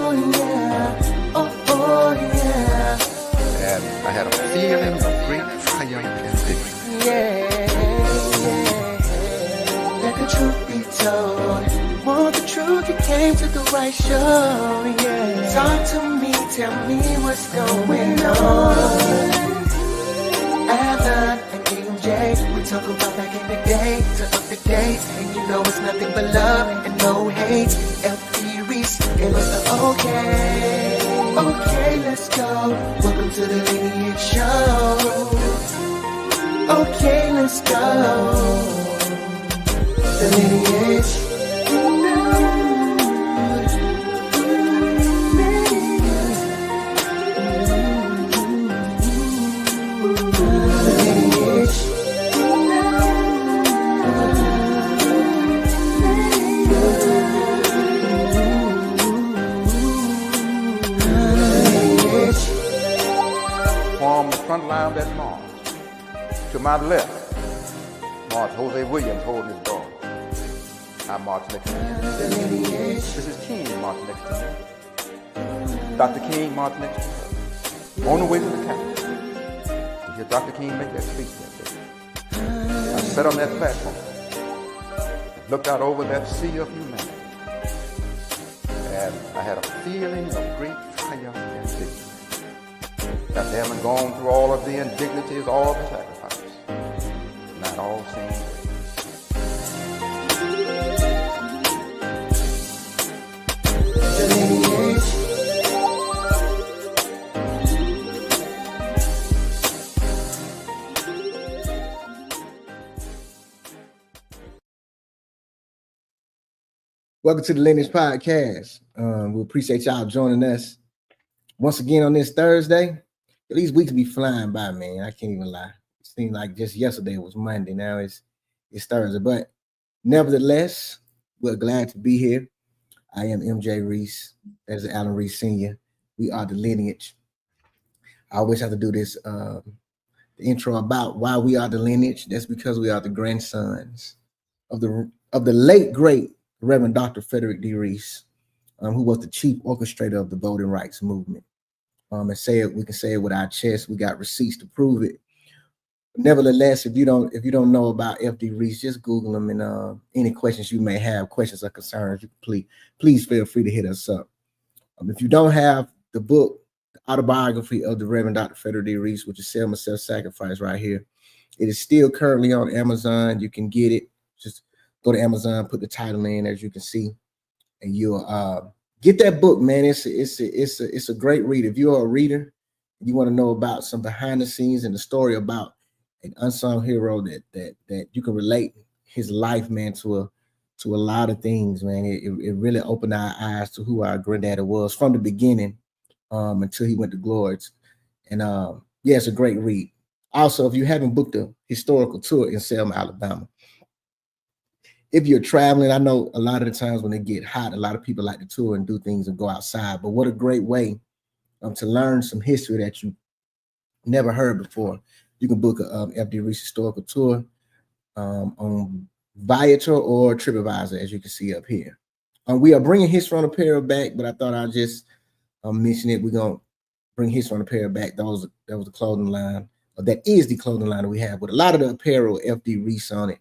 oh yeah, oh yeah. And I had a feeling of great triumph and victory. Yeah. Let the truth be told. Want the truth, you came to the right show. Yeah. Talk to me, tell me what's going on. Alan and King J, we talk about back in the day to up to date, and you know it's nothing but love and no hate. FD Reese gave us the okay. Okay, let's go. Welcome to the Lineage Show. Okay, let's go. The Lineage. From the front line of that march, to my left, marched Jose Williams holding his daughter. I marched next to him. Mrs. King marched next to me. Dr. King marched next to her. On the way to the Capitol, to hear Dr. King make that speech that day. I sat on that platform, looked out over that sea of humanity, and I had a feeling of great triumph and victory. After having gone through all of the indignities, all the sacrifices, not all seemed great. Welcome to the Lineage Podcast. We appreciate y'all joining us once again on this Thursday. These weeks be flying by, man. I can't even lie. It seemed like just yesterday was Monday. Now it's Thursday. But nevertheless, we're glad to be here. I am MJ Reese. That's Alan Reese Sr. We are the Lineage. I always have to do this the intro about why we are the Lineage. That's because we are the grandsons of the late great Reverend Dr. Frederick D. Reese, who was the chief orchestrator of the voting rights movement. And we can say it with our chest. We got receipts to prove it. Nevertheless, if you don't know about FD Reese, just Google him, and any questions you may have, questions or concerns, please feel free to hit us up. If you don't have the book, the autobiography of the Reverend Dr. Frederick D. Reese, which is Selma Self-Sacrifice right here, it is still currently on Amazon. You can get it. Just go to Amazon, put the title in, as you can see, and you'll get that book, man. It's a great read. If you're a reader, you want to know about some behind the scenes and the story about an unsung hero that you can relate his life, man, to a lot of things, man. It really opened our eyes to who our granddaddy was from the beginning until he went to glory. And yeah, it's a great read. Also, if you haven't booked a historical tour in Selma, Alabama, if you're traveling, I know a lot of the times when it get hot, a lot of people like to tour and do things and go outside. But what a great way to learn some history that you never heard before. You can book a FD Reese historical tour on Viator or TripAdvisor, as you can see up here. We are bringing History on Apparel back, but I thought I'd just mention it. We're gonna bring History on Apparel back. That was the clothing line. That is the clothing line that we have with a lot of the apparel, FD Reese on it.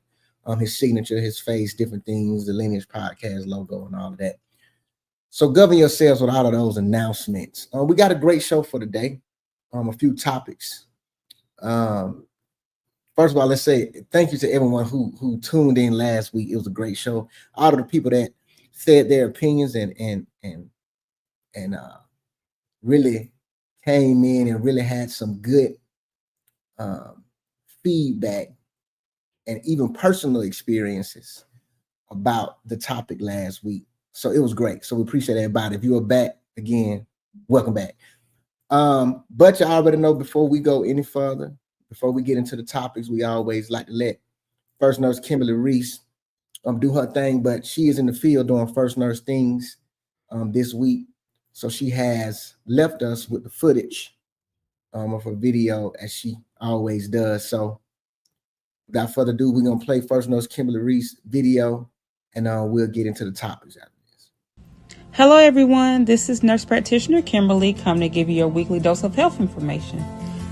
His signature, his face, different things, the Lineage Podcast logo and all of that. So govern yourselves with all of those announcements. We got a great show for today. A few topics. First of all, let's say thank you to everyone who tuned in last week. It was a great show. All of the people that said their opinions and really came in and really had some good feedback and even personal experiences about the topic last week. So it was great. So we appreciate everybody. If you are back again, welcome back. But you already know, before we go any further, before we get into the topics, we always like to let First Nurse Kimberly Reese do her thing, but she is in the field doing First Nurse things this week. So she has left us with the footage of her video, as she always does. So without further ado, we're going to play First Nurse Kimberly Reese video, and we'll get into the topics after this. Hello everyone, this is Nurse Practitioner Kimberly coming to give you your weekly dose of health information.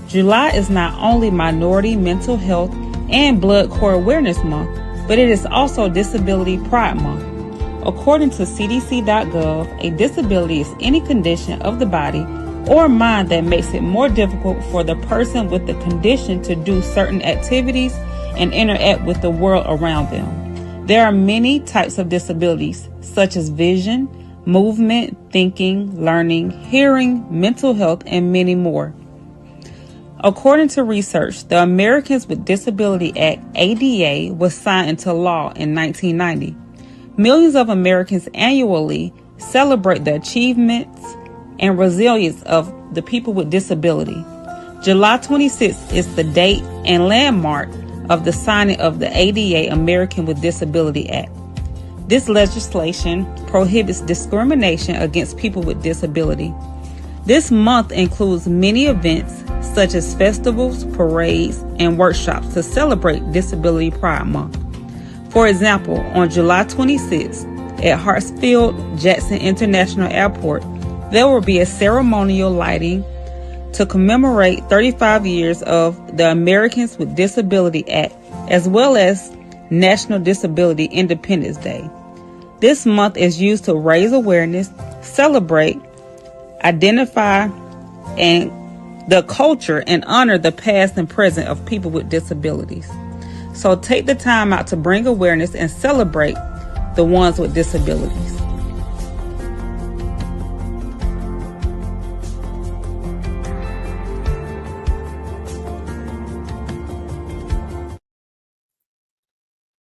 July is not only Minority Mental Health and Blood Core Awareness Month, but it is also Disability Pride Month. According to CDC.gov, a disability is any condition of the body or mind that makes it more difficult for the person with the condition to do certain activities and interact with the world around them. There are many types of disabilities, such as vision, movement, thinking, learning, hearing, mental health, and many more. According to research, the Americans with Disability Act, ADA, was signed into law in 1990. Millions of Americans annually celebrate the achievements and resilience of the people with disability. July 26th is the date and landmark of the signing of the ADA, American with Disability Act. This legislation prohibits discrimination against people with disability. This month includes many events such as festivals, parades, and workshops to celebrate Disability Pride Month. For example, on July 26th at Hartsfield-Jackson International Airport, there will be a ceremonial lighting to commemorate 35 years of the Americans with Disability Act, as well as National Disability Independence Day. This month is used to raise awareness, celebrate, identify, and the culture and honor the past and present of people with disabilities. So take the time out to bring awareness and celebrate the ones with disabilities.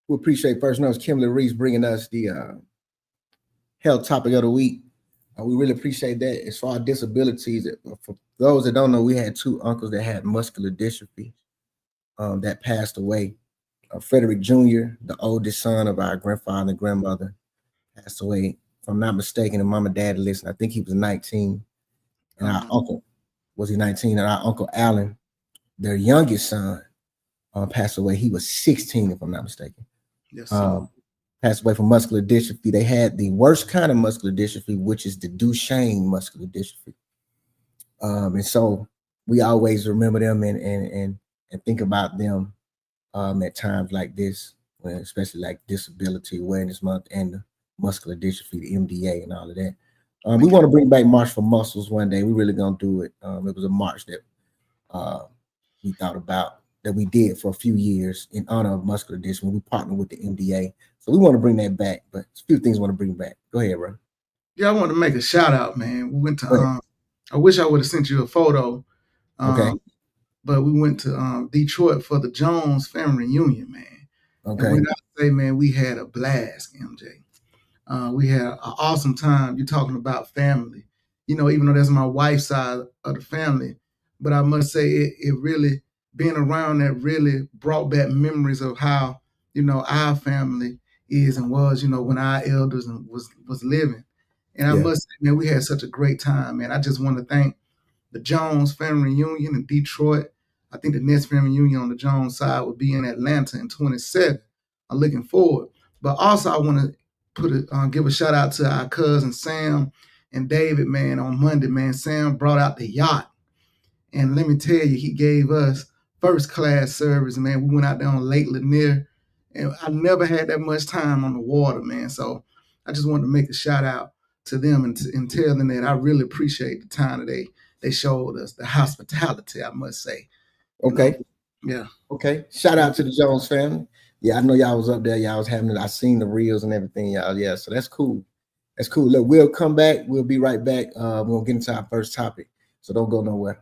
We appreciate First Nurse Kimberly Reese bringing us the health topic of the week. We really appreciate that. As far as disabilities, for those that don't know, we had two uncles that had muscular dystrophy that passed away. Frederick Jr., the oldest son of our grandfather and grandmother, passed away. If I'm not mistaken, and mom and dad listened, I think he was 19. And our uncle, was he 19? And our Uncle Alan, their youngest son, passed away. He was 16, if I'm not mistaken. Yes, passed away from muscular dystrophy. They had the worst kind of muscular dystrophy, which is the Duchenne muscular dystrophy. And so we always remember them and think about them at times like this, especially like Disability Awareness Month and the muscular dystrophy, the MDA, and all of that. We want to bring back March for Muscles one day. We really gonna do it. It was a march that we thought about, that we did for a few years in honor of muscular dystrophy. We partnered with the MDA. So we want to bring that back, but a few things we want to bring back. Go ahead, bro. Yeah, I want to make a shout out, man. We went to, I wish I would have sent you a photo. Okay. But we went to Detroit for the Jones family reunion, man. Okay. And when I say, man, we had a blast, MJ. We had an awesome time. You're talking about family. You know, even though that's my wife's side of the family, but I must say it really, being around that really brought back memories of how, you know, our family is and was, you know, when our elders was living. And I must say, man, we had such a great time, man. I just want to thank the Jones family reunion in Detroit. I think the next family reunion on the Jones side will be in Atlanta in 27. I'm looking forward. But also I want to give a shout out to our cousin Sam and David, man, on Monday, man. Sam brought out the yacht. And let me tell you, he gave us first class service, man. We went out there on Lake Lanier, and I never had that much time on the water, man. So I just wanted to make a shout out to them and tell them that I really appreciate the time that they showed us, the hospitality, I must say. Okay. Yeah. Okay. Shout out to the Jones family. Yeah, I know y'all was up there. Y'all was having it. I seen the reels and everything, y'all. Yeah, so that's cool. That's cool. Look, we'll come back. We'll be right back. We're gonna get into our first topic. So don't go nowhere.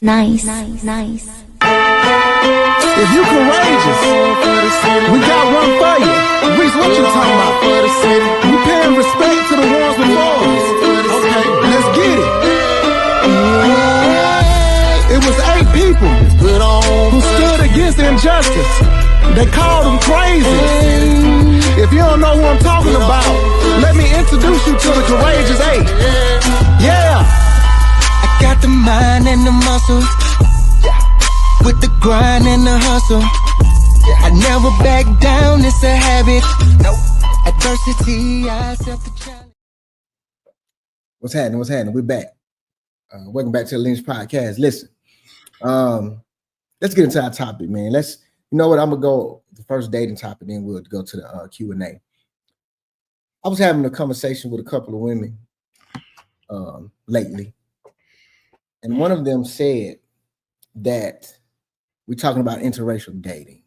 Nice. If you courageous, we got one for you. Reese, what you talking about? We paying respect to the ones with morals. Okay, let's get it. It was 8 people who stood against injustice. They called them crazy. If you don't know who I'm talking about, let me introduce you to the courageous 8. Yeah. I got the mind and the muscle, with the grind and the hustle. I I never back down, it's a habit. Nope. Adversity, I accept the challenge. What's happening? What's happening? We're back. Welcome back to the Lynch Podcast. Listen, let's get into our topic, man. You know what? I'm gonna go the first dating topic, then we'll go to the Q&A. I was having a conversation with a couple of women lately, and one of them said that we're talking about interracial dating.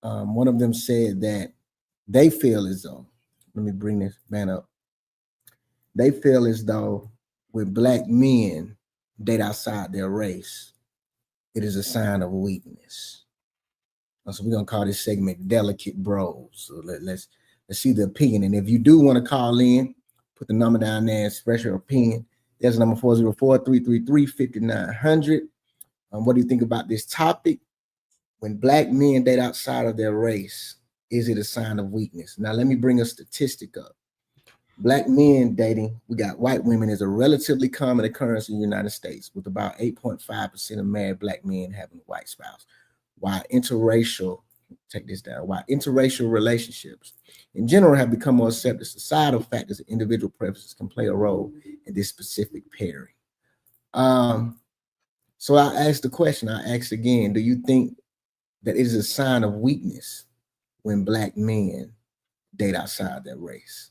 One of them said that they feel as though, let me bring this man up. They feel as though when Black men date outside their race, it is a sign of weakness. So we're gonna call this segment Delicate Bros. So let's see the opinion. And if you do want to call in, put the number down there, express your opinion. There's number 404-333-5900. What do you think about this topic? When Black men date outside of their race, is it a sign of weakness? Now, let me bring a statistic up. Black men dating, we got white women, is a relatively common occurrence in the United States, with about 8.5% of married Black men having a white spouse. While interracial relationships in general have become more accepted, societal factors and individual preferences can play a role in this specific pairing. So I asked the question, I asked again, do you think that it is a sign of weakness when Black men date outside their race?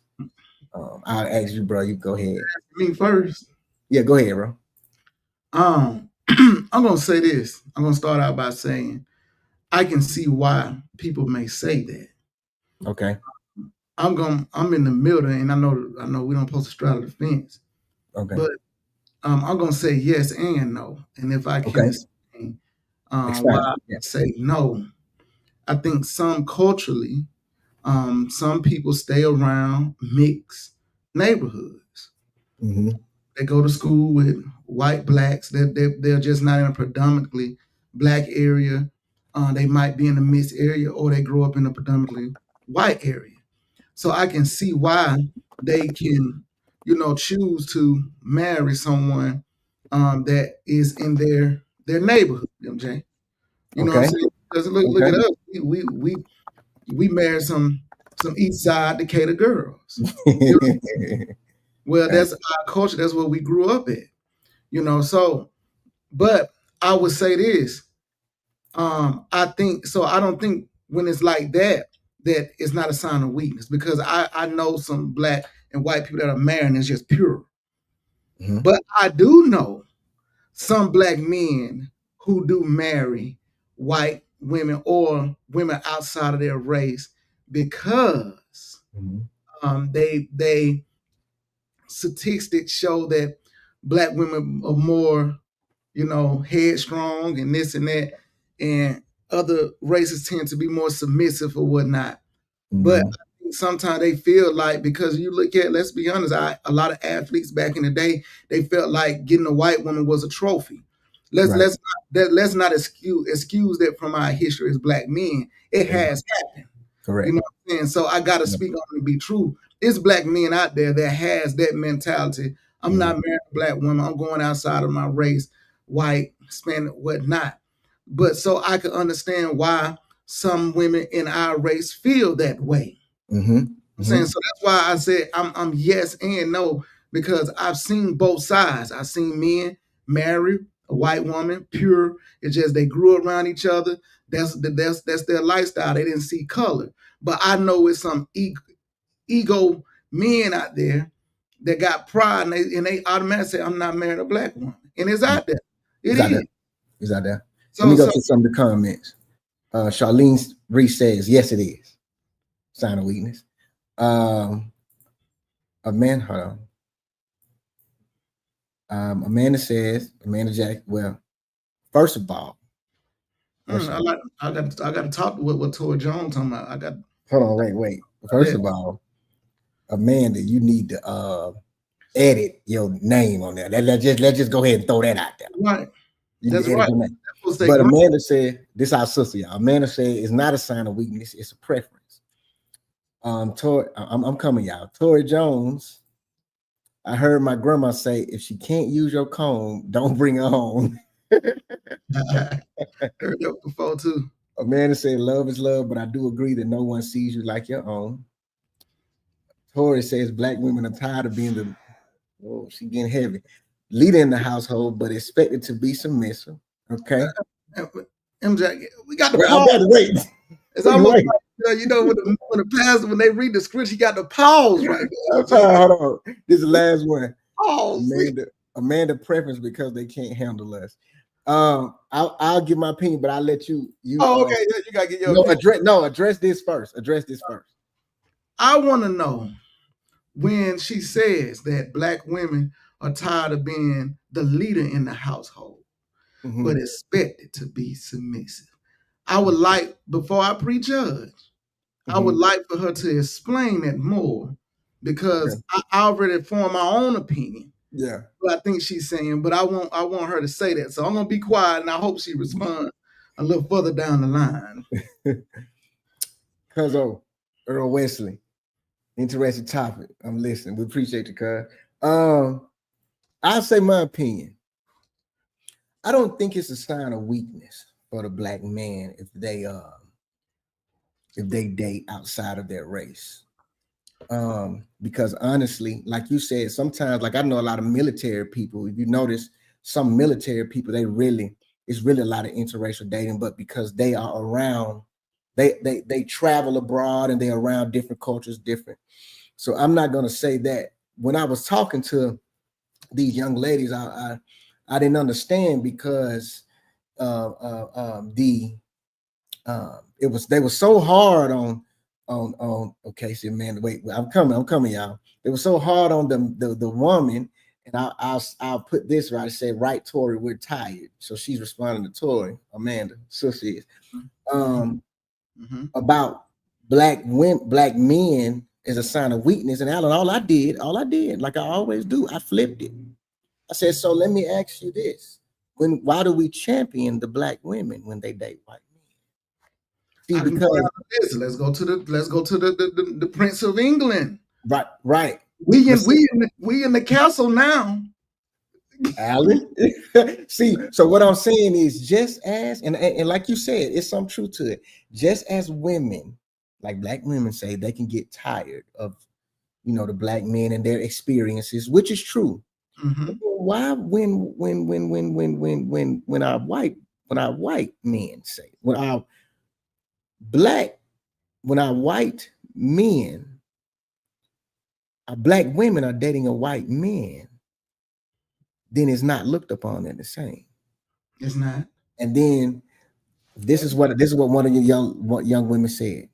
I'll ask you, bro. You go ahead. Me first. Yeah, go ahead, bro. I'm gonna say this. I'm gonna start out by saying I can see why people may say that. Okay. I'm in the middle, and I know we don't supposed to straddle the fence. Okay. But I'm gonna say yes and no. And if I can explain why I say no, I think culturally, some people stay around mixed neighborhoods. Mm-hmm. They go to school with white Blacks. They're just not in a predominantly Black area. They might be in a mixed area, or they grow up in a predominantly white area. So I can see why they can, choose to marry someone that is in their neighborhood, MJ. You know what I'm saying? Because look at us. We married some East Side Decatur girls. Well, that's our culture. That's what we grew up at. So, but I would say this. I don't think when it's like that it's not a sign of weakness, because I know some Black and white people that are married, it's just pure. Mm-hmm. But I do know some Black men who do marry white women or women outside of their race because they statistics show that Black women are more, headstrong and this and that, and other races tend to be more submissive or whatnot. Mm-hmm. But I think sometimes they feel like, because you look at, let's be honest, a lot of athletes back in the day, they felt like getting a white woman was a trophy. Let's not excuse that from our history as Black men. It has happened. Correct. You know what I'm saying? So I got to speak on it to be true. There's Black men out there that has that mentality. I'm not marrying a Black woman. I'm going outside of my race, white, Hispanic, whatnot. But so I can understand why some women in our race feel that way. Mm-hmm. I'm saying, so that's why I said I'm yes and no, because I've seen both sides. I've seen men marry a white woman, pure. It's just they grew around each other. That's their lifestyle. They didn't see color. But I know it's some ego men out there that got pride, and they automatically say, I'm not marrying a Black woman. And it's out there. It's out there. So, let me go to some of the comments. Charlene Reese says, yes, it is. Sign of weakness. Amanda says, Amanda Jack, well, first of all, I got to talk to what Tory Jones talking about. Hold on, wait. First of all, Amanda, you need to edit your name on there. Let's just go ahead and throw that out there. Right. That's right. But Amanda said, this our sister, y'all. Amanda said it's not a sign of weakness, it's a preference. I'm coming, y'all. Tory Jones, I heard my grandma say, if she can't use your comb, don't bring her home. Heard that before too. Amanda said, love is love, but I do agree that no one sees you like your own. Tori says, black women are tired of being the, oh, she getting heavy, leader in the household, but expected to be submissive. Okay. MJ, we got the Well, I pause. gotta wait. It's almost like, when the pastor, when they read the script, he got the pause right there. Hold on. This is the last one. Pause. Amanda preference because they can't handle us. I'll give my opinion, but I'll let you. Oh, okay. You gotta get your opinion. Address this first. I want to know when she says that black women are tired of being the leader in the household, Mhm. but expected to be submissive. I would like, before I prejudge, I would like for her to explain it more, because I already formed my own opinion. Yeah. What I think she's saying, but I want her to say that. So I'm gonna be quiet, and I hope she responds a little further down the line. Cuz Earl Wesley, interesting topic. I'm listening. We appreciate you, cuz. I'll say my opinion. I don't think it's a sign of weakness for the black man if they date outside of their race. Because honestly, like you said, sometimes, like I know a lot of military people, if you notice some military people, it's really a lot of interracial dating, but because they are around, they travel abroad and they're around different cultures, different. So I'm not going to say that. When I was talking to these young ladies, I didn't understand because they were so hard on okay, see, man, wait, I'm coming, y'all. It was so hard on the woman, and I'll put this right. I said, right, Tori, we're tired. So she's responding to Tori, Amanda, sister is about black men is a sign of weakness. And Alan, all I did, like I always do, I flipped it. I said, so let me ask you this: why do we champion the black women when they date white men? See, because let's go to the Prince of England. Right. We in the castle now. Alan. See, so what I'm saying is, just as and like you said, it's some truth to it. Just as women, like black women, say they can get tired of, the black men and their experiences, which is true. Why when our white men say, when our white men, our black women are dating a white man, then it's not looked upon as the same. It's not. And then this is what one of your young women said,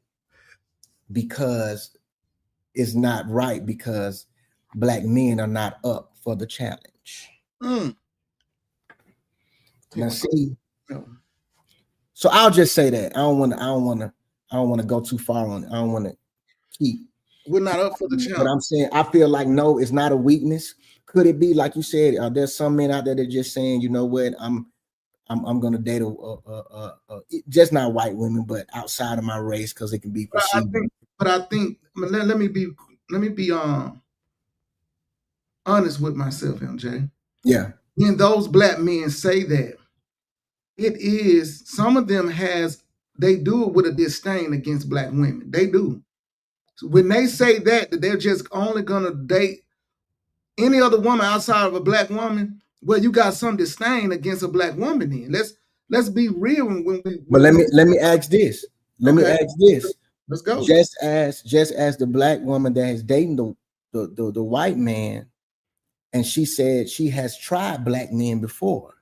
because it's not right, because black men are not up for the challenge. Now see, so I'll just say that I don't want to go too far on it. I don't want to keep. We're not up for the challenge. But I'm saying, I feel like, no, it's not a weakness. Could it be, like you said, there's some men out there that just saying, you know what, I'm gonna date just not white women, but outside of my race, because it can be perceived. But I think let me be honest with myself, MJ. Yeah. When those black men say that, it is, some of them they do it with a disdain against black women. They do. So when they say that they're just only gonna date any other woman outside of a black woman, well, you got some disdain against a black woman. Then let's be real. But let me ask this. Let's go. Just as the black woman that is dating the white man, and she said she has tried black men before.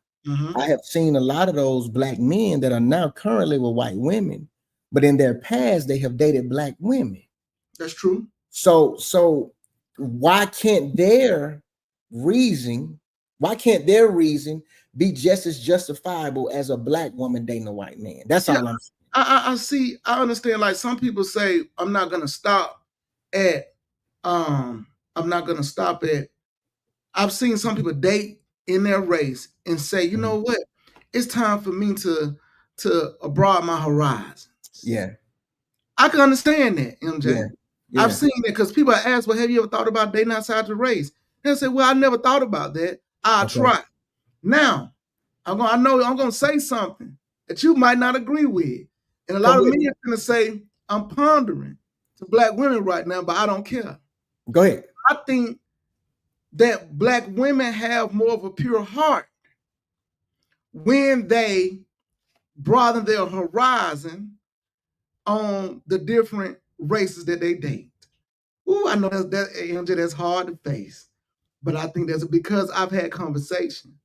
I have seen a lot of those black men that are now currently with white women, but in their past they have dated black women. That's true. So why can't their reason be just as justifiable as a black woman dating a white man? That's all I'm saying. I understand. Like some people say, I'm not gonna stop at. I've seen some people date in their race and say, you know what, it's time for me to broaden my horizons. Yeah, I can understand that, MJ. Yeah. I've seen that, because people ask, well, have you ever thought about dating outside your race? They'll say, well, I never thought about that. I'll try. Now, I'm gonna say something that you might not agree with. And a lot Come of with men are gonna say, I'm pondering to black women right now, but I don't care. Go ahead. I think that black women have more of a pure heart when they broaden their horizon on the different races that they date. Ooh, I know MJ, that's hard to face. But I think that's because I've had conversation.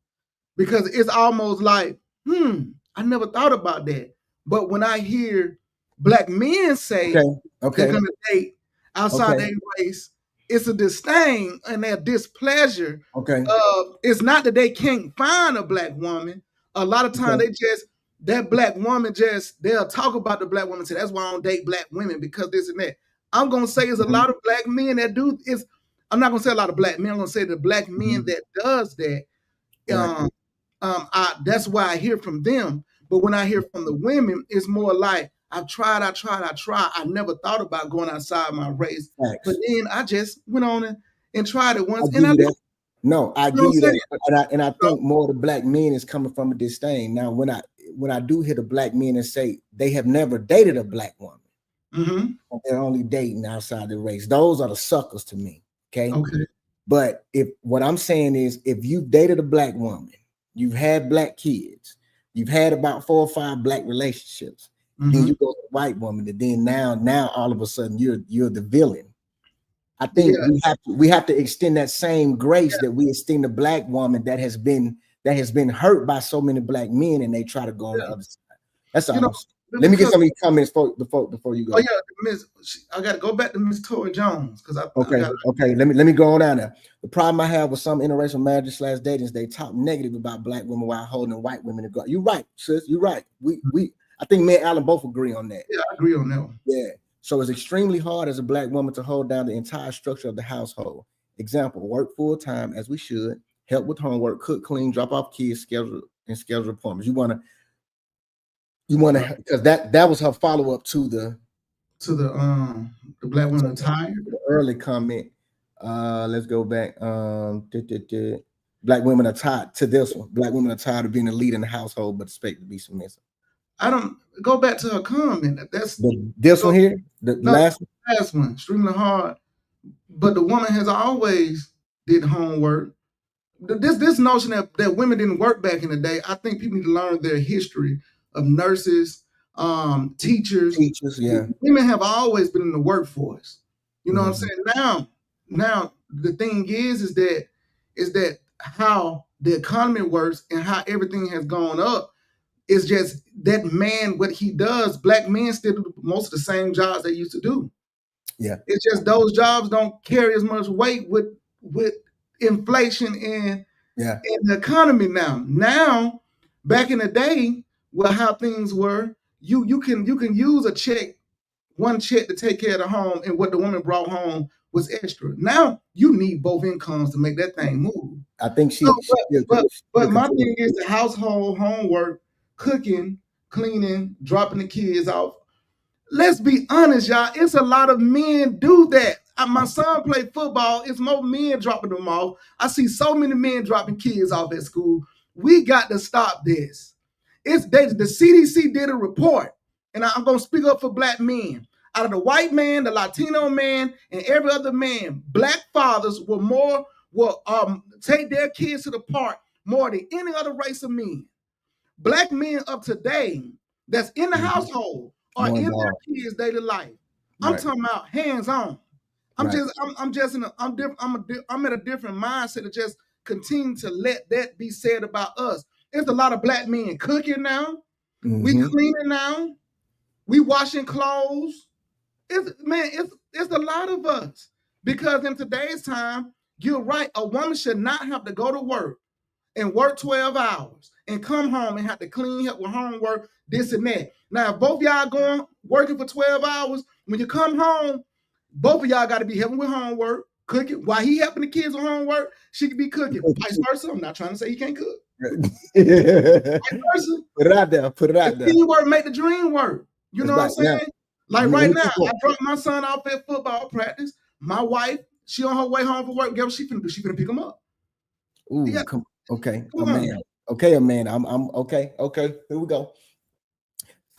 Because it's almost like, I never thought about that. But when I hear black men say they're Okay. gonna date outside Okay. their race, it's a disdain and their displeasure. Okay. It's not that they can't find a black woman. A lot of times that black woman they'll talk about the black woman, say that's why I don't date black women because this and that. I'm gonna say it's a lot of black men that do is. I'm not gonna say a lot of black men. I'm gonna say the black men that does that. Right. That's why I hear from them. But when I hear from the women, it's more like I tried. I never thought about going outside my race, Facts. but then I just went on and tried it once. I give you that. No, I give you saying? that. And I think more of the black men is coming from a disdain. Now, when I do hear the black men and say they have never dated a black woman, they're only dating outside the race, those are the suckers to me. Okay. But if what I'm saying is, if you've dated a black woman, you've had black kids, you've had about 4 or 5 black relationships, then you go to a white woman, and then now all of a sudden you're the villain. I think we have to extend that same grace that we extend the black woman that has been hurt by so many black men, and they try to go on the other side. That's all. Let me get some of these comments before you go. Oh yeah, Miss. I got to go back to Miss Tori Jones because okay. Let me go on down there. The problem I have with some interracial marriages / dating is they talk negative about black women while holding white women to go. You're right, sis. You're right. I think me and Alan both agree on that. Yeah, I agree on that one. Yeah. So it's extremely hard as a black woman to hold down the entire structure of the household. Example: work full time as we should, help with homework, cook, clean, drop off kids, schedule appointments. You want to, because that was her follow up to the black women are tired. The early comment. Let's go back. Black women are tired to this one. Black women are tired of being the lead in the household, but expect to be submissive. I don't go back to her comment. That's this one here. The last one, extremely hard. But the woman has always did homework. This notion that women didn't work back in the day, I think people need to learn their history of nurses, teachers. Yeah. Women have always been in the workforce. You know what I'm saying? Now the thing is that how the economy works and how everything has gone up. It's just that man, what he does, black men still do most of the same jobs they used to do. Yeah. It's just those jobs don't carry as much weight with inflation and the economy now. Now, back in the day, well, how things were, you can use one check to take care of the home, and what the woman brought home was extra. Now you need both incomes to make that thing move. I think but my thing is the household homework, cooking, cleaning, dropping the kids off. Let's be honest, y'all. It's a lot of men do that. My son played football. It's more men dropping them off. I see so many men dropping kids off at school. We got to stop this. The CDC did a report, and I'm going to speak up for black men. Out of the white man, the Latino man, and every other man, black fathers will take their kids to the park more than any other race of men. Black men of today that's in the household are in their kids' daily life. I'm talking about hands on. I'm at a different mindset to just continue to let that be said about us. There's a lot of black men cooking now. We cleaning now. We washing clothes. It's a lot of us. Because in today's time, you're right, a woman should not have to go to work and work 12 hours and come home and have to clean, help with homework, this and that. Now, if both y'all working for 12 hours, when you come home, both of y'all got to be helping with homework, cooking. While he helping the kids with homework, she could be cooking. Vice versa. I'm not trying to say he can't cook. Vice versa. Put it out there. Teamwork make the dream work. You know what I'm saying? Like right now, I dropped my son off at football practice. My wife, she on her way home from work. Guess what she finna do? She finna pick him up. Ooh, okay, man. Okay, Amanda. I'm okay. Here we go.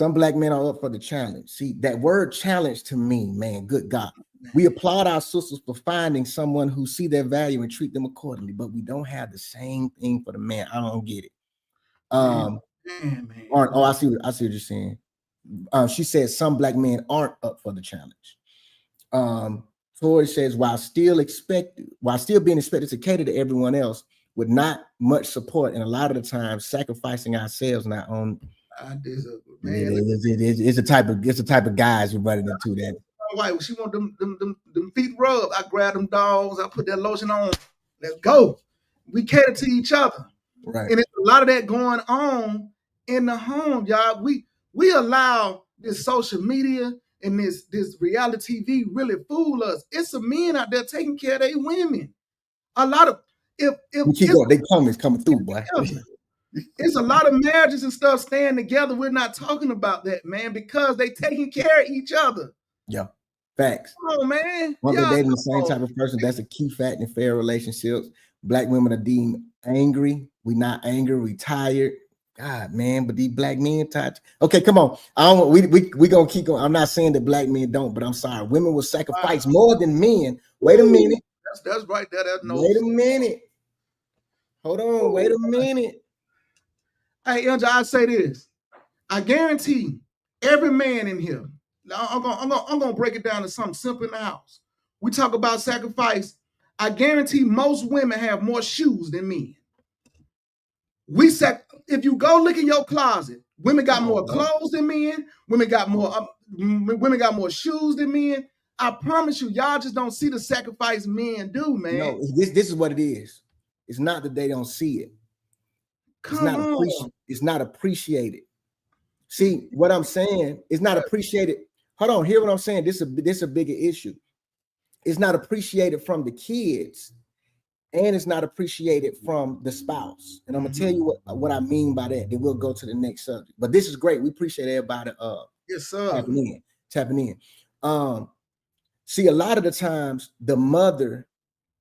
Some black men are up for the challenge. See, that word challenge to me, man, good God. We applaud our sisters for finding someone who see their value and treat them accordingly, but we don't have the same thing for the man. I don't get it. Man. Oh, I see what you're saying. She said some black men aren't up for the challenge. Tori says, while still being expected to cater to everyone else with not much support, and a lot of the time sacrificing ourselves not on. It's a type of guys we're running into that. My wife, she want them feet rubbed. I grab them dogs, I put that lotion on. Let's go. We cater to each other. Right. And it's a lot of that going on in the home, y'all. We allow this social media and this reality TV really fool us. It's some men out there taking care of their women. A lot of they comments coming through, boy. It's a lot of marriages and stuff staying together. We're not talking about that, man, because they taking care of each other. Yeah, facts. Come on, man. Once they're dating the same type of person, that's a key fact in fair relationships. Black women are deemed angry. We not angry. We tired. God, man, but these black men tired. Okay, come on. We gonna keep going. I'm not saying that black men don't, but I'm sorry. Women will sacrifice more than men. Wait a minute. That's right there. Wait a minute. Hold on. Wait a minute. Hey, Angel, I say this. I guarantee every man in here. I'm gonna break it down to something simple in the house. We talk about sacrifice. I guarantee most women have more shoes than men. If you go look in your closet, women got more clothes than men. Women got more shoes than men. I promise you, y'all just don't see the sacrifice men do, man. No, this is what it is. It's not that they don't see it. It's not appreciated. See what I'm saying? It's not appreciated. Hold on, hear what I'm saying? This is a bigger issue. It's not appreciated from the kids, and it's not appreciated from the spouse. And I'm gonna tell you what I mean by that. Then we'll go to the next subject. But this is great. We appreciate everybody yes, sir. tapping in. See, a lot of the times the mother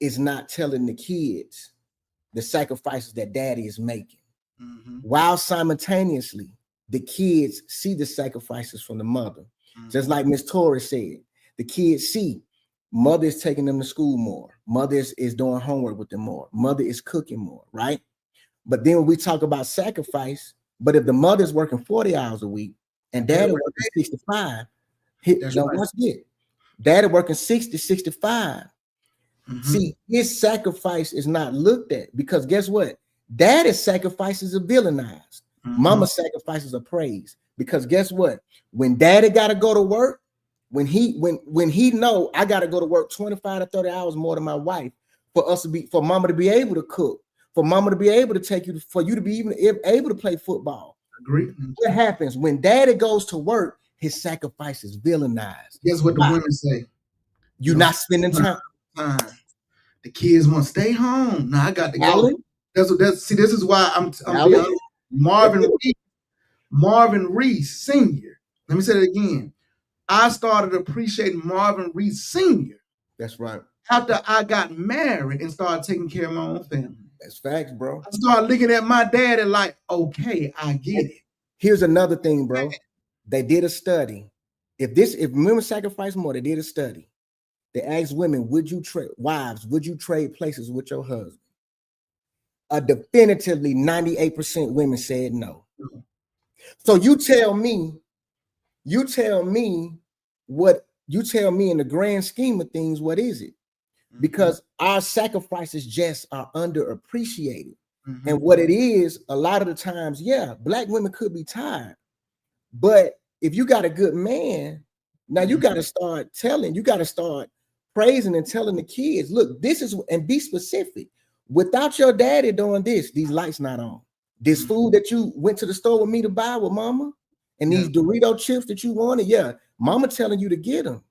is not telling the kids the sacrifices that daddy is making. While simultaneously the kids see the sacrifices from the mother. Just like Miss Tori said, the kids see mother is taking them to school more. Mother is doing homework with them more. Mother is cooking more, right? But then when we talk about sacrifice, but if the mother's working 40 hours a week and daddy working 65, watch this. Daddy working 60, 65. See, his sacrifice is not looked at because guess what? Daddy's sacrifices are villainized. Mama's sacrifices are praised because guess what? When daddy got to go to work, when he know I got to go to work 25 to 30 hours more than my wife for mama to be able to cook, for mama to be able to take you, for you to be even able to play football. Agree. What happens when daddy goes to work? His sacrifice is villainized. Guess what the women say? You're not spending time. The kids want to stay home. Now I got to go. This is why I'm Marvin Reese Sr. Let me say that again. I started appreciating Marvin Reese Sr. That's right. After I got married and started taking care of my own family. That's facts, bro. I started looking at my daddy like, okay, I get it. Here's another thing, bro. They did a study. If women sacrifice more, they did a study. They asked women, would you trade places with your husband? Definitively 98% women said no. So you tell me in the grand scheme of things, what is it? Because our sacrifices just are underappreciated. And what it is, a lot of the times, black women could be tired. But if you got a good man, now you got to start praising and telling the kids, look, this is, and be specific. Without your daddy doing this, these lights not on. This food that you went to the store with me to buy with mama, and these Dorito chips that you wanted, mama telling you to get them.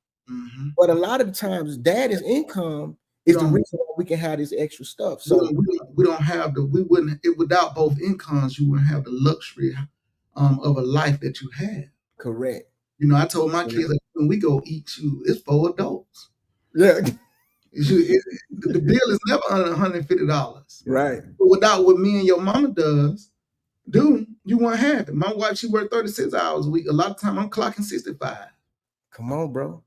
But a lot of the times, daddy's income is the reason why we can have this extra stuff. So we don't have without both incomes, you wouldn't have the luxury of a life that you have. Correct. You know, I told my kids that when we go eat, it's for adults. Yeah. The bill is never under $150. Right. But without what me and your mama does, do, you won't have it. My wife, she worked 36 hours a week. A lot of time I'm clocking 65. Come on, bro.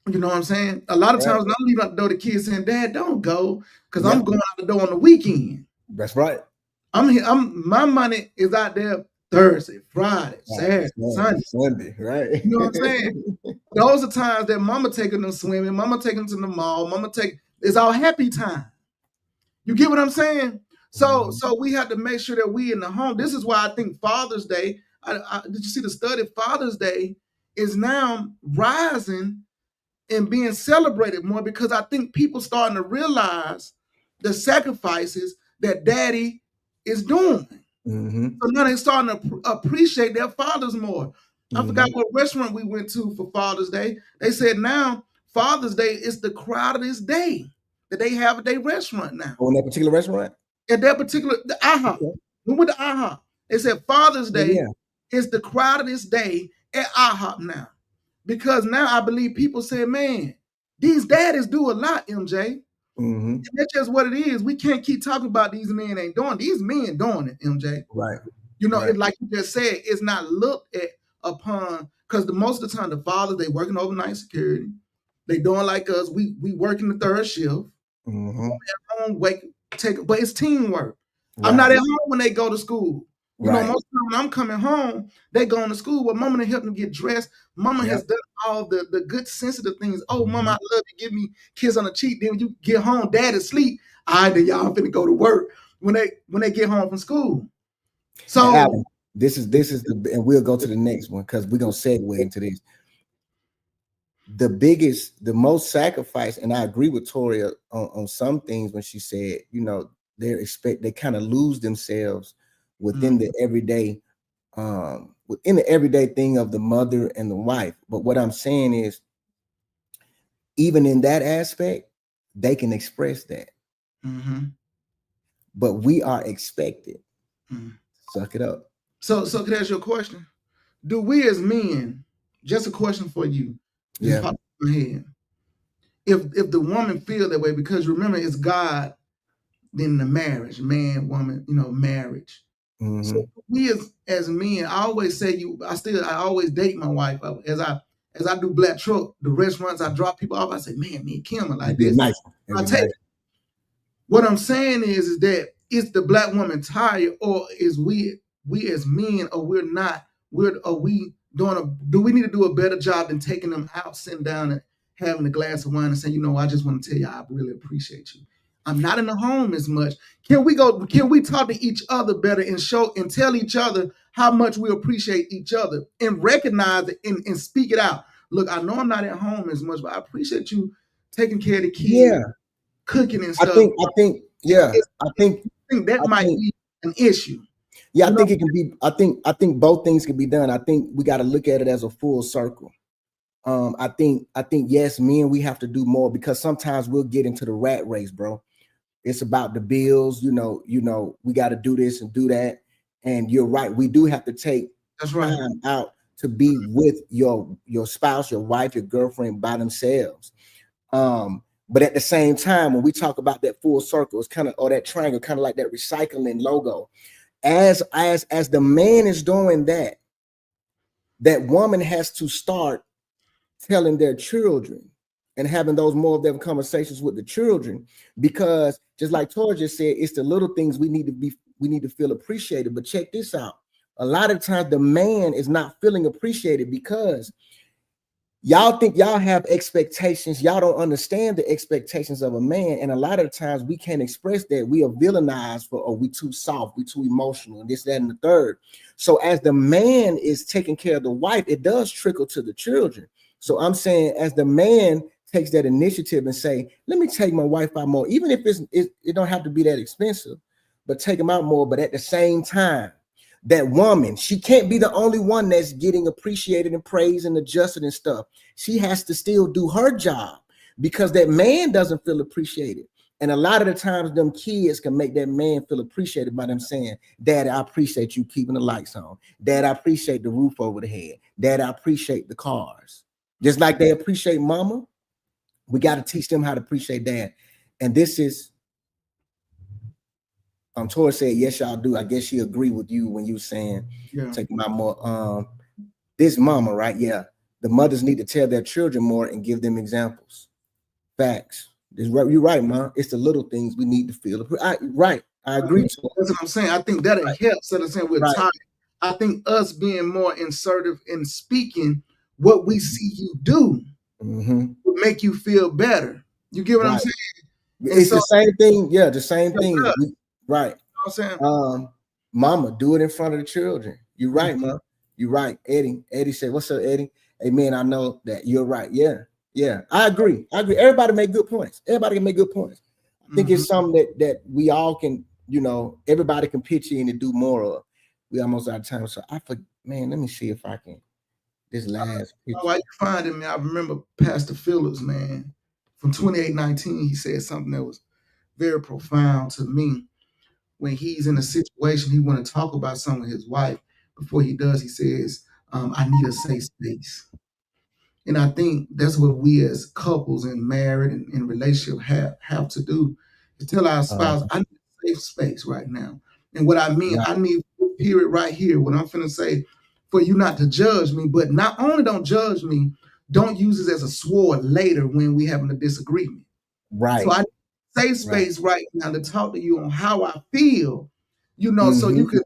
You know what I'm saying? A lot of Right. times when I leave out the door, the kids saying, Dad, don't go, because Yeah. I'm going out the door on the weekend. That's right. I'm here, my money is out there Thursday, Friday, Saturday, Sunday. Right. You know what I'm saying? Those are times that mama taking them swimming, mama taking them to the mall, it's our happy time. You get what I'm saying? So we have to make sure that we in the home. This is why I think Father's Day, did you see the study? Father's Day is now rising and being celebrated more, because I think people starting to realize the sacrifices that daddy is doing. Mm-hmm. So now they're starting to appreciate their fathers more. I forgot what restaurant we went to for Father's Day. They said now Father's Day is the crowdedest day that they have at their restaurant now. On that particular restaurant? At that particular, the IHOP. Okay. We went to IHOP. They said Father's Day Yeah. is the crowdedest day at IHOP now. Because now I believe people say, man, these daddies do a lot, MJ. Mm-hmm. And that's just what it is. We can't keep talking about these men ain't doing. These men doing it, MJ. Right. You know, Right. like you just said, it's not looked at upon, because most of the time the fathers, they working overnight security. They doing like us. We working the third shift. Mm-hmm. Home, but it's teamwork. Right. I'm not at home when they go to school. You Right. know, most of the time when I'm coming home, they going to school. Well, mama done help them get dressed. Mama has done all the good sensitive things. Oh, mama, I love you. Give me kiss on the cheek. Then when you get home, dad is asleep. All right, then y'all finna go to work when they get home from school. So Alan, this is the, and we'll go to the next one because we're gonna segue into this. The most sacrifice, and I agree with Toria on some things when she said, you know, they kind of lose themselves within the everyday, within the everyday thing of the mother and the wife. But what I'm saying is, even in that aspect, they can express that. But we are expected. Suck it up. So can I ask you a question? Do we as men, just a question for you, just pop in my head. If the woman feel that way, because remember it's God, then the marriage, man, woman, you know, marriage. So we as men, I always say I always date my wife. As I do Black Truck, the restaurants I drop people off, I say, man, me and Kim are like this. Nice. I take it. What I'm saying is that is the Black woman tired, or is we as men, or we're not? Do we need to do a better job than taking them out, sitting down and having a glass of wine and saying, you know, I just want to tell you I really appreciate you. I'm not in the home as much. Can we talk to each other better and show and tell each other how much we appreciate each other and recognize it and speak it out? Look, I know I'm not at home as much, but I appreciate you taking care of the kids, cooking and stuff. I think that might be an issue. Yeah, I think it can be. I think both things can be done. I think we got to look at it as a full circle. I think yes, men, we have to do more, because sometimes we'll get into the rat race, bro. It's about the bills, you know, we got to do this and do that. And you're right, we do have to take time out to be with your spouse, your wife, your girlfriend by themselves. But at the same time, when we talk about that full circle, it's kind of, or that triangle, kind of like that recycling logo. As the man is doing that, that woman has to start telling their children and having those more of them conversations with the children, because just like Tori just said, it's the little things we need to feel appreciated. But check this out. A lot of times the man is not feeling appreciated because y'all think y'all have expectations. Y'all don't understand the expectations of a man. And a lot of times we can't express that. We are villainized for, oh, we too soft, we too emotional, and this, that, and the third. So as the man is taking care of the wife, it does trickle to the children. So I'm saying, as the man takes that initiative and say, let me take my wife out more, even if it don't have to be that expensive, but take them out more. But at the same time, that woman, she can't be the only one that's getting appreciated and praised and adjusted and stuff. She has to still do her job, because that man doesn't feel appreciated. And a lot of the times them kids can make that man feel appreciated by them saying, Daddy, I appreciate you keeping the lights on. Dad, I appreciate the roof over the head. Dad, I appreciate the cars. Just like they appreciate mama, we got to teach them how to appreciate dad. And this is Tori said, yes, y'all do. I guess she agreed with you when you were saying Yeah. take my more this mama, right? Yeah. The mothers need to tell their children more and give them examples. Facts. You're right, Mom. It's the little things we need to feel. Right. I agree. That's what I'm saying. I think that'll help. Instead of saying we're Right. tired, I think us being more assertive in speaking what we see you do Mhm. will make you feel better. You get what I'm Right. saying? It's the same thing. Yeah, the same Yeah, thing. yeah. Right. You know what I'm saying? Mama, do it in front of the children. You're right, Mhm. Mom. You're right. Eddie said, what's up, Eddie? Hey, man, I know that you're right. Yeah. Yeah. I agree. Everybody make good points. Everybody can make good points. I think it's something that we all can, everybody can pitch in and do more of. We almost out of time. So man, let me see if I can. This last picture. Why you finding me? I remember Pastor Phillips, man, from 2819. He said something that was very profound to me. When he's in a situation, he want to talk about something with his wife. Before he does, he says, "I need a safe space." And I think that's what we as couples and married and in relationship have to do is tell our spouse, I need a safe space right now. And what I mean, Right. I need period right here, what I'm finna say, for you not to judge me, but not only don't judge me, don't use it as a sword later when we having a disagreement. Right. So I need safe space right now to talk to you on how I feel, so you can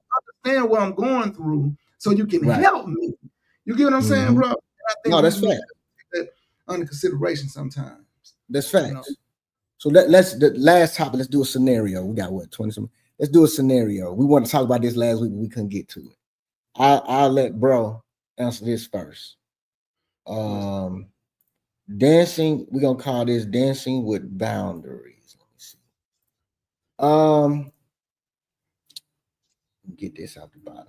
understand what I'm going through, so you can Right. help me. You get what I'm saying, bro? I think No, that's we fair. take that under consideration sometimes. That's facts. So let's the last topic. Let's do a scenario. We got what 20 something. Let's do a scenario. We want to talk about this last week, but we couldn't get to it. I'll let bro answer this first. Dancing. We're gonna call this dancing with boundaries. Let me see. Get this out the bottom.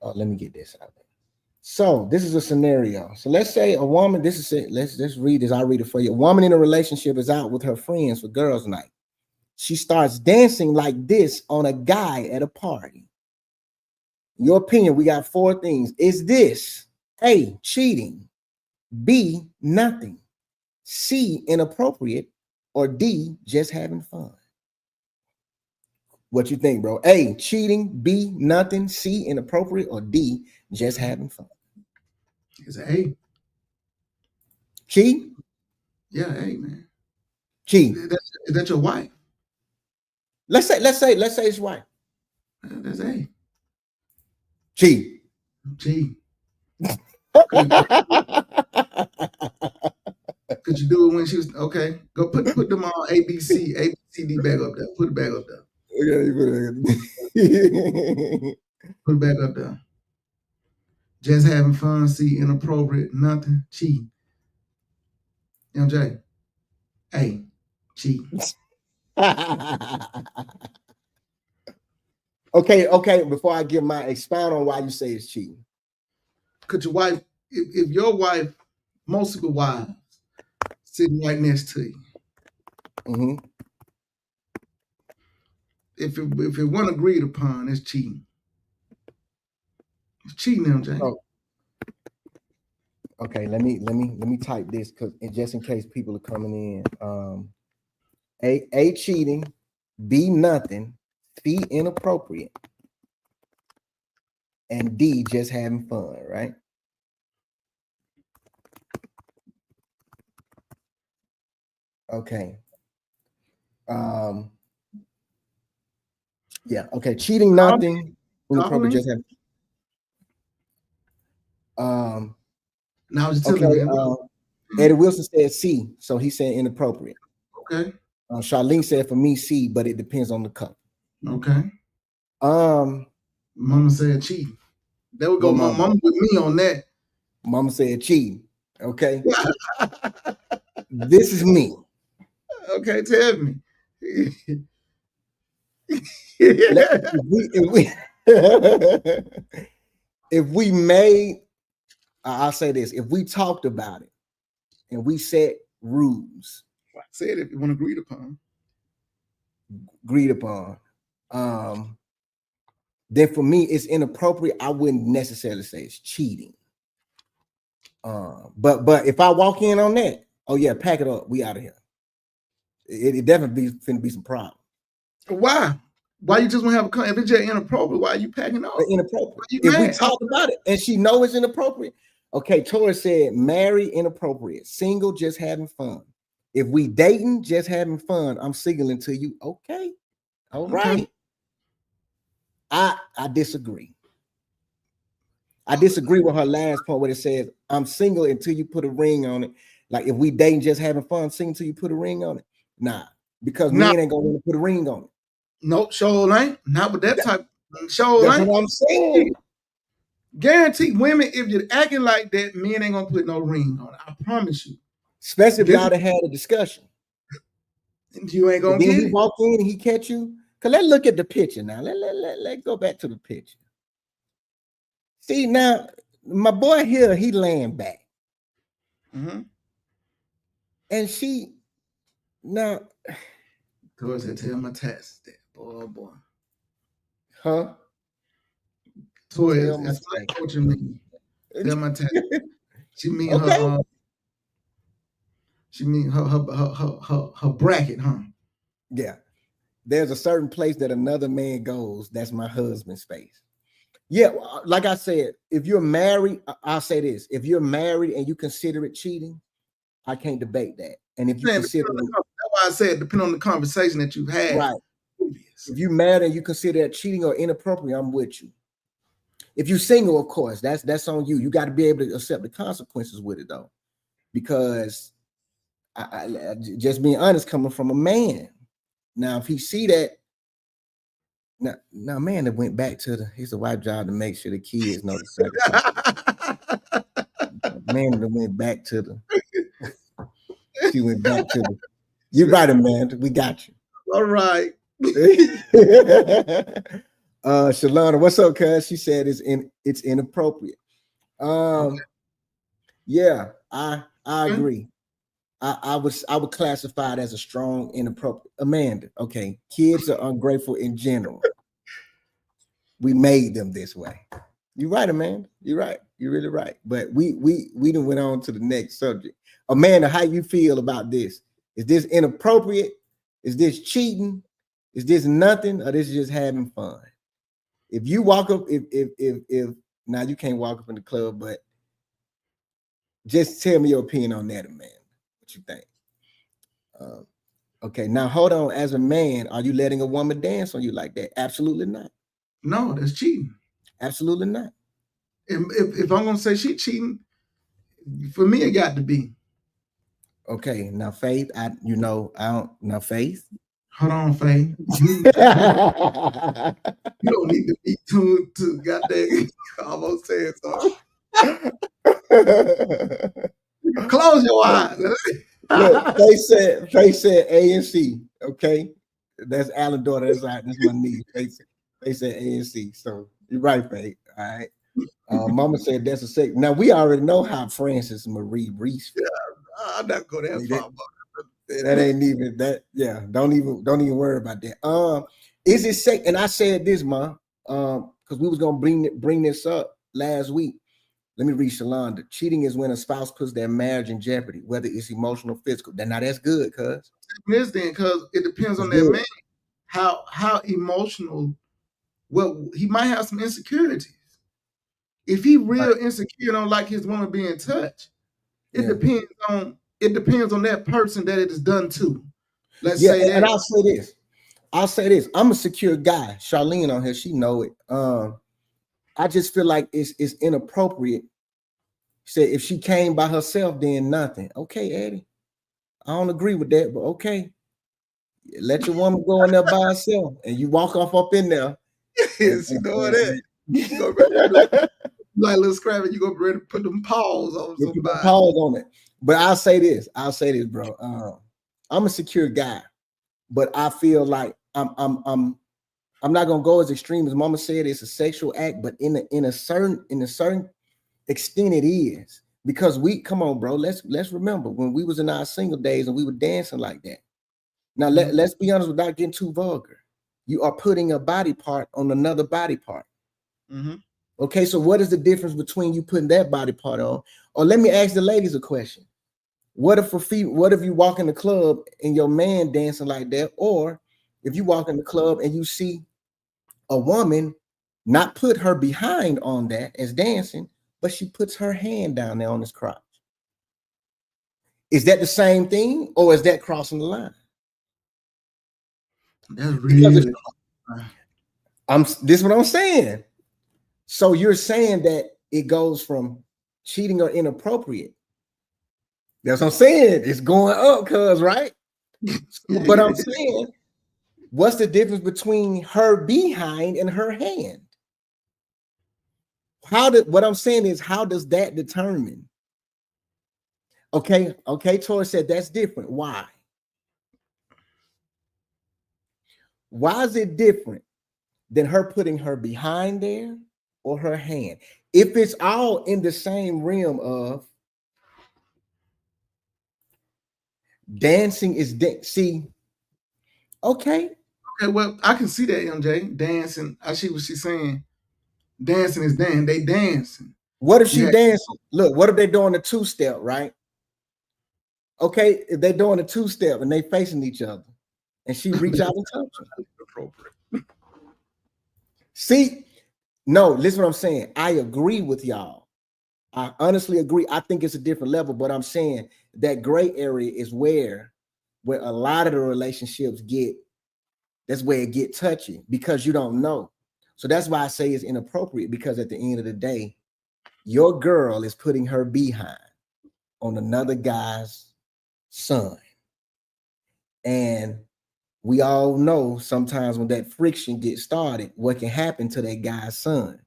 Let me get this out there. So this is a scenario. So let's say a woman, this is it. Let's read this. I'll read it for you. A woman in a relationship is out with her friends for girls' night. She starts dancing like this on a guy at a party. In your opinion, we got 4 things. Is this A, cheating, B, nothing, C, inappropriate, or D, just having fun? What you think, bro? A, cheating, B, nothing, C, inappropriate, or D, just having fun? It's a hey. Key? Yeah, hey man. Key. Is that your wife? Let's say it's right. That's a G. G. Could you do it when she was okay? Go put them all A B C D back up there. Put it back up there. Put it back up there. Just having fun, see inappropriate, nothing, cheating. MJ, hey, cheating. Okay. Before I give my expound on why you say it's cheating. Could your wife, if your wife, most of the wives, sitting right next to you, if it wasn't agreed upon, it's cheating. It's cheating, MJ. Oh. Okay, let me type this because just in case people are coming in. A cheating, B nothing, C inappropriate, and D just having fun, right? Okay. Yeah, okay. Cheating, nothing, inappropriate, just having. Now I was Okay. telling you, Eddie Wilson said C, so he said inappropriate. okay. Charlene said for me C, but it depends on the couple. Okay. Mama said cheating. There we go. Mama with me on that. Mama said cheating. Okay. This is me. Okay, tell me. If we made, I'll say this: if we talked about it and we set rules, I said if you want agreed upon, then for me it's inappropriate. I wouldn't necessarily say it's cheating. But if I walk in on that, oh yeah, pack it up, we out of here. It definitely finna be some problem. Why? Why you just want to have a if it's just inappropriate? Why are you packing off? Inappropriate. You If we mad? talk about it and she know it's inappropriate. Okay, Tori said married inappropriate, single just having fun. If we dating just having fun, I'm signaling to you. Okay, all right. I disagree. I disagree with her last point where it says I'm single until you put a ring on it. Like if we dating just having fun, single until you put a ring on it. Nah, because men ain't gonna want to put a ring on it. Nope, show ain't. Not with that type. Show That's ain't. what I'm saying. Guaranteed women, if you're acting like that, men ain't gonna put no ring on it. I promise you. Especially if y'all done had a discussion. You ain't gonna Then get he it. walk in and he catch you. Cause let's look at the picture now. Let's go back to the picture. See now, my boy here, he laying back. And she now Towards that, tell my tax that boy. huh? Toy Tell my is tax. what you mean. Tell my tax. She mean Okay. her she mean her bracket, huh? Yeah. There's a certain place that another man goes. That's my husband's space. Yeah, like I said, if you're married, I'll say this: if you're married and you consider it cheating, I can't debate that. And if you consider it, that's why I said depending on the conversation that you've had. right, if you're married and you consider that cheating or inappropriate, I'm with you. If you're single, of course, that's on you. You got to be able to accept the consequences with it, though, because I just being honest, coming from a man. Now, if he see that, now man that went back to it's a wife job to make sure the kids know the sacrifice. Man that went back to she went back to the. You're right, Amanda. We got you. All right. Shalana, what's up, cuz? She said it's inappropriate. Yeah, I agree. I would classify it as a strong inappropriate. Amanda, okay, kids are ungrateful in general. We made them this way. You're right, Amanda. You're right. You're really right. But we done went on to the next subject. Amanda, how you feel about this? Is this inappropriate? Is this cheating? Is this nothing? Or this just having fun? If you walk up, if now you can't walk up in the club, but just tell me your opinion on that, Amanda. What you think? Okay, now hold on. As a man, are you letting a woman dance on you like that? Absolutely not. No, that's cheating. Absolutely not. If I'm gonna say she cheating, for me it got to be. Okay, now Faith, I don't now Faith. Hold on, Faith. You don't need to be tuned to goddamn. Almost said something. Close your eyes. Look, Faith said A and C. Okay, that's Alan's daughter. That's my niece. They said A and C. So you're right, Faith. All right. Mama said that's a sick. Now we already know how Francis Marie Reese. Yeah, I'm not going that far. That ain't even that. Yeah, don't even worry about that. Is it safe? And I said this, Ma, because we was gonna bring this up last week. Let me read Shalonda. Cheating is when a spouse puts their marriage in jeopardy, whether it's emotional or physical. Now that's good, cuz. This then, because it depends on that man, how emotional. Well, he might have some insecurities. If he real insecure, don't like his woman being touched, it depends on that person that it is done to. Let's say that. And I'll say this. I'm a secure guy. Charlene on here, she know it. I just feel like it's inappropriate. Said if she came by herself, then nothing. Okay, Eddie. I don't agree with that, but okay. Let your woman go in there by herself and you walk off up in there. She doing that. You go ready, like little scrappy, you go ready to put them paws on somebody. Paws on it. But I'll say this, bro. I'm a secure guy, but I feel like I'm not gonna go as extreme as Mama said. It's a sexual act, but in a certain extent, it is, because come on, bro. Let's remember when we was in our single days and we were dancing like that. Now let's be honest, without getting too vulgar. You are putting a body part on another body part. Mm-hmm. Okay, so what is the difference between you putting that body part on? Or let me ask the ladies a question. What if you walk in the club and your man dancing like that? Or if you walk in the club and you see a woman not put her behind on that as dancing, but she puts her hand down there on his crotch. Is that the same thing, or is that crossing the line? That's really. This is what I'm saying. So you're saying that it goes from cheating or inappropriate. That's what I'm saying. It's going up, cuz, right? But I'm saying, what's the difference between her behind and her hand? What I'm saying is, how does that determine? Okay, Tori said that's different. Why? Why is it different than her putting her behind there or her hand? If it's all in the same realm of dancing is see, okay. Okay, well, I can see that, MJ. Dancing. I see what she's saying. Dancing is dancing. They dancing. What if she dancing? Look, what if they doing a two-step, right? Okay, if they're doing a two-step and they facing each other and she reach out and touch her. Appropriate. See, no, listen what I'm saying. I agree with y'all. I honestly agree. I think it's a different level, but I'm saying that gray area is where a lot of the relationships that's where it get touchy, because you don't know. So that's why I say it's inappropriate, because at the end of the day, your girl is putting her behind on another guy's son. And we all know sometimes when that friction gets started, what can happen to that guy's son.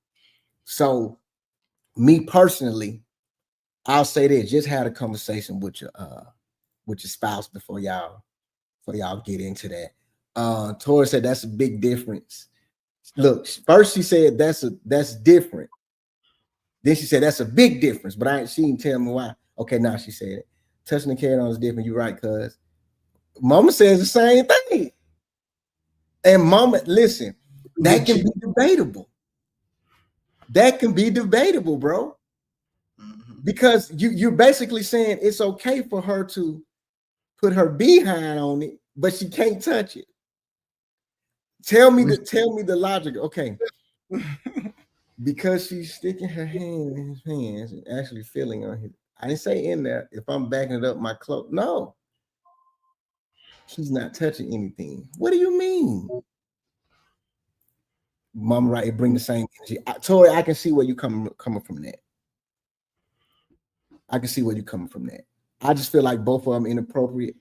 So me personally, I'll say this: just had a conversation with your spouse before y'all get into that. Tori said that's a big difference. Look, first she said that's different. Then she said that's a big difference, but she didn't tell me why. Okay, now she said it. Touching and carrying on is different. You're right, cuz. Mama says the same thing. And Mama, listen, that can be debatable. That can be debatable, bro. Because you're basically saying it's okay for her to put her behind on it, but she can't touch it. Tell me the logic. Okay. Because she's sticking her hand in his hands and actually feeling on his. I didn't say in there. If I'm backing it up my cloak, no. She's not touching anything. What do you mean? Mama, right? It bring the same energy. Tori, I can see where you coming from that. I can see where you're coming from that. I just feel like both of them inappropriate.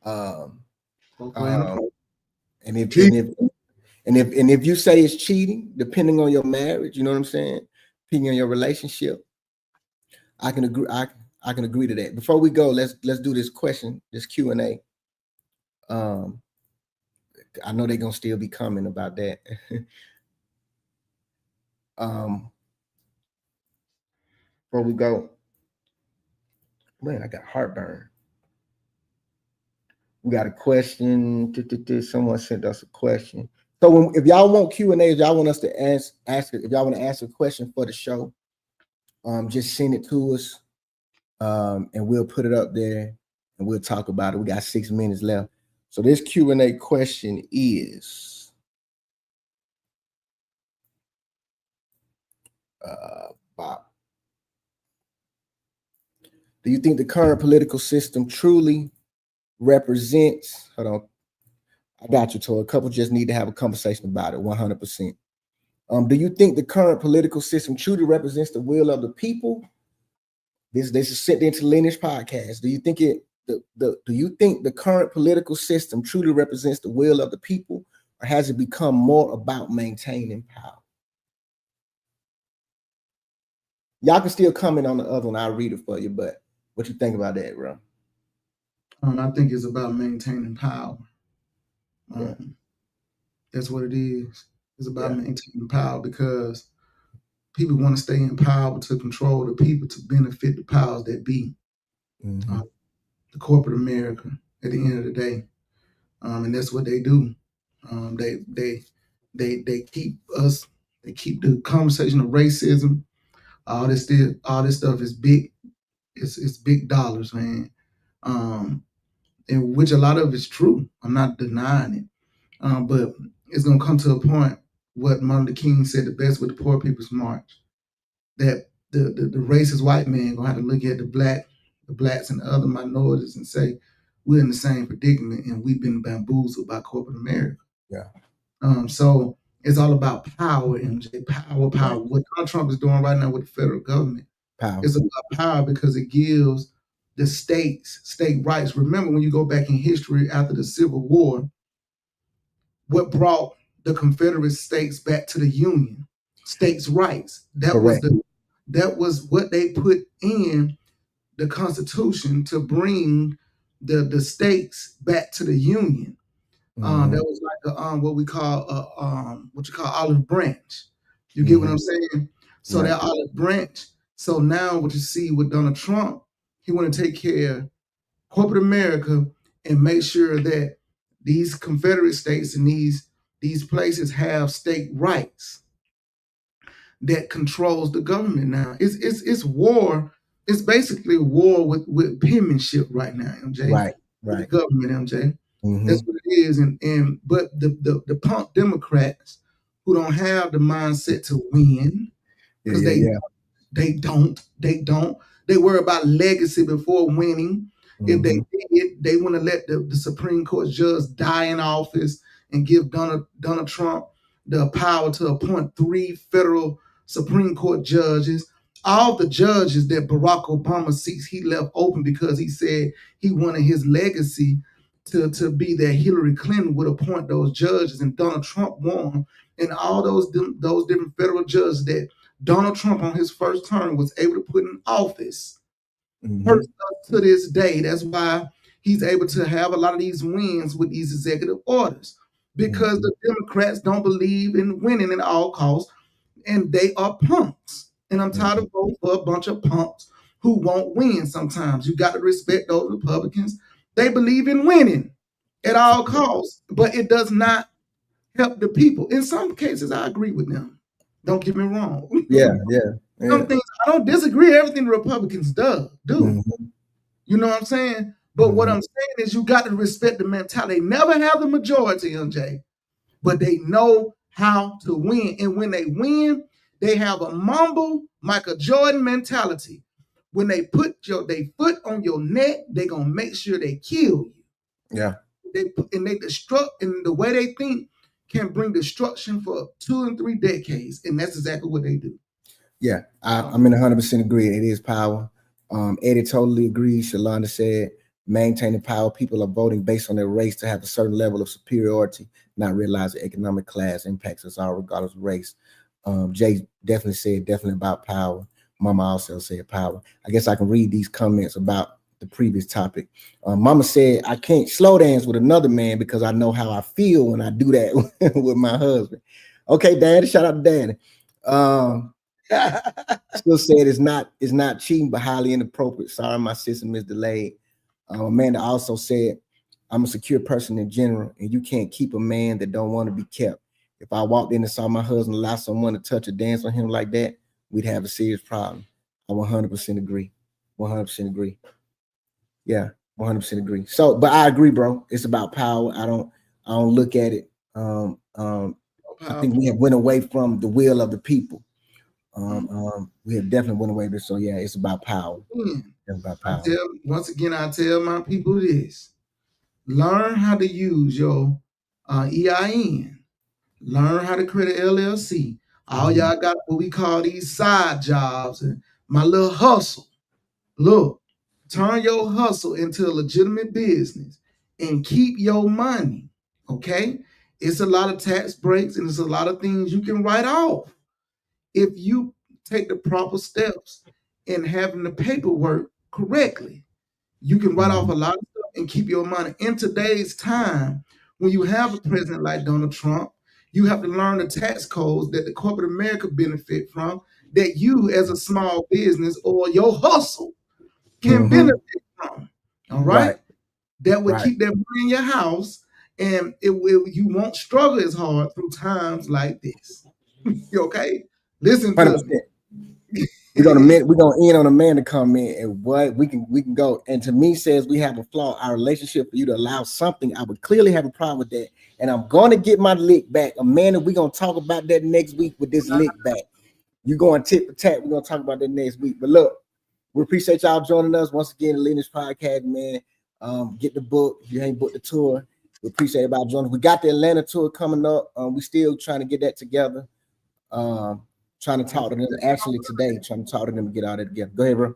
And if you say it's cheating, depending on your marriage, you know what I'm saying, depending on your relationship, I can agree. I can agree to that. Before we go, let's do this question, this Q&A. I know they're gonna still be coming about that. Before we go, man, I got heartburn. We got a question. Someone sent us a question. So if y'all want Q&A, y'all want us to ask it. If y'all want to ask a question for the show, just send it to us, and we'll put it up there and we'll talk about it. We got 6 minutes left. So this Q&A question is, Bob, do you think the current political system truly represents, hold on, I got you, Tori. A couple just need to have a conversation about it, 100%. Do you think the current political system truly represents the will of the people? This is sent into Lineage Podcast. Do you think do you think the current political system truly represents the will of the people, or has it become more about maintaining power? Y'all can still comment on the other one. I'll read it for you, but what you think about that, bro? I think it's about maintaining power. That's what it is. It's about maintaining power, because people want to stay in power to control the people, to benefit the powers that be. The corporate America at the end of the day. And that's what they do. They keep us, they keep the conversation of racism. All this stuff is big. It's big dollars, man. And which a lot of it's true. I'm not denying it. But it's gonna come to a point. What Martin Luther King said the best with the Poor People's March, that the racist white man gonna have to look at the blacks and the other minorities and say we're in the same predicament and we've been bamboozled by corporate America. Yeah. So it's all about power, MJ. Power. Right. What Donald Trump is doing right now with the federal government, Power. it's about power because it gives the states state rights. Remember, when you go back in history after the Civil War, what brought the Confederate states back to the Union? States' rights. Correct. That was what they put in the Constitution to bring the states back to the Union. Mhm. That was like a what we call what you call olive branch. You get what I'm saying? So Right. that olive branch. So now what you see with Donald Trump, he want to take care of corporate America and make sure that these Confederate states and these places have state rights that controls the government now. It's war. It's basically a war with penmanship right now, MJ. Right. With the Right. government, MJ. Mhm. That's what it is. But the punk Democrats who don't have the mindset to win, Yeah. because Yeah. they don't. They worry about legacy before winning. If they Mhm. did, they want to let the Supreme Court judge die in office and give Donald Trump the power to appoint 3 federal Supreme Court judges. All the judges that Barack Obama seats, he left open because he said he wanted his legacy to be that Hillary Clinton would appoint those judges, and Donald Trump won. And all those different federal judges that Donald Trump on his first term was able to put in office Mhm. hurts us to this day. That's why he's able to have a lot of these wins with these executive orders, because the Democrats don't believe in winning at all costs, and they are punks. And I'm tired of voting for a bunch of punks who won't win sometimes. You got to respect those Republicans. They believe in winning at all costs, but it does not help the people. In some cases, I agree with them. Don't get me wrong. Yeah. Yeah. Some Yeah. things I don't disagree everything the Republicans do. Mhm. You know what I'm saying? But what I'm saying is you got to respect the mentality. They never have the majority, MJ, but they know how to win. And when they win, they have a mumble Michael Jordan mentality. When they put their foot on your neck, they gonna make sure they kill you. Yeah. They destruct, and the way they think can bring destruction for 2 and 3 decades, and that's exactly what they do. Yeah, I'm in 100% agree. It is power. Eddie totally agrees. Shalonda said, maintaining power. People are voting based on their race to have a certain level of superiority, not realizing economic class impacts us all regardless of race. Jay definitely said definitely about power. Mama also said power. I guess I can read these comments about the previous topic. Mama said, I can't slow dance with another man because I know how I feel when I do that with my husband. Okay, Daddy, shout out to Daddy. Still said it's not cheating, but highly inappropriate. Sorry, my system is delayed. Amanda also said, I'm a secure person in general, and you can't keep a man that don't want to be kept. If I walked in and saw my husband allow someone to touch or dance on him like that, we'd have a serious problem. I 100% agree. 100% agree. Yeah, 100% agree. So, but I agree, bro. It's about power. I don't look at it. I think we have went away from the will of the people. We have definitely went away with it. So yeah, it's about power. It's about power. Once again, I tell my people this: learn how to use your EIN. Learn how to create an LLC. All y'all got what we call these side jobs and my little hustle. Look, turn your hustle into a legitimate business and keep your money. Okay, it's a lot of tax breaks and it's a lot of things you can write off if you take the proper steps in having the paperwork correctly. You can write off a lot of stuff and keep your money. In today's time, when you have a president like Donald Trump, you have to learn the tax codes that the corporate America benefit from, that you as a small business or your hustle can benefit from. All right? That would keep that money in your house, and you won't struggle as hard through times like this. You okay? Listen to me. We're gonna end on Amanda comment, and what we can go. And to me says we have a flaw. Our relationship for you to allow something, I would clearly have a problem with that. And I'm gonna get my lick back. Amanda, we're gonna talk about that next week with this lick back. You going tit for tat. We're gonna talk about that next week. But look, we appreciate y'all joining us once again, the Lineage Podcast, man. Get the book if you ain't booked the tour. We appreciate everybody joining us. We got the Atlanta tour coming up. We still trying to get that together. Trying to talk to them actually today, trying to talk to them to get all that together. Go ahead, bro.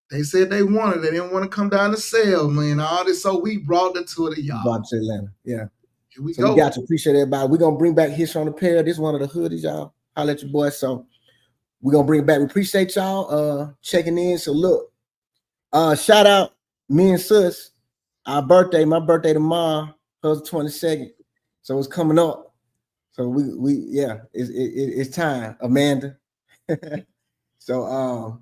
They said they wanted. They didn't want to come down to sell, man. All this, so we brought the tour to y'all. Brought to Atlanta, yeah. Here we So go. we got to appreciate everybody. We're gonna bring back History on the Pair. This is one of the hoodies, y'all. Holla at your boy. So we're gonna bring it back. We appreciate y'all checking in. So look, shout out me and sis. Our birthday, my birthday tomorrow, hers the 22nd. So it's coming up. So we it's time, Amanda. So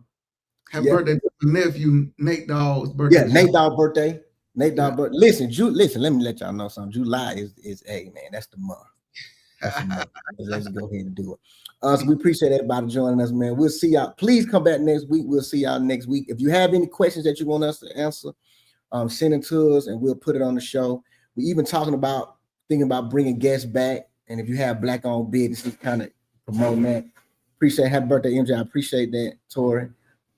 Happy birthday to my nephew, Nate Dogg's birthday. Yeah, Nate Dogg birthday. Nate Dogg birthday. Listen, let me let y'all know something. July is man, that's the month. That's the month. Let's go ahead and do it. So we appreciate everybody joining us, man. We'll see y'all. Please come back next week. We'll see y'all next week. If you have any questions that you want us to answer, send it to us and we'll put it on the show. We even thinking about bringing guests back. And if you have black-owned businesses, kind of promoting that. Appreciate happy birthday, MJ. I appreciate that, Tori.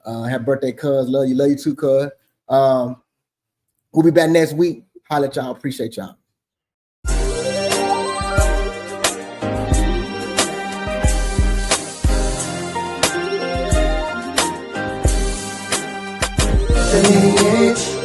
Happy birthday, cuz. Love you too, cuz. We'll be back next week. Holla at y'all. Appreciate y'all. The lineage.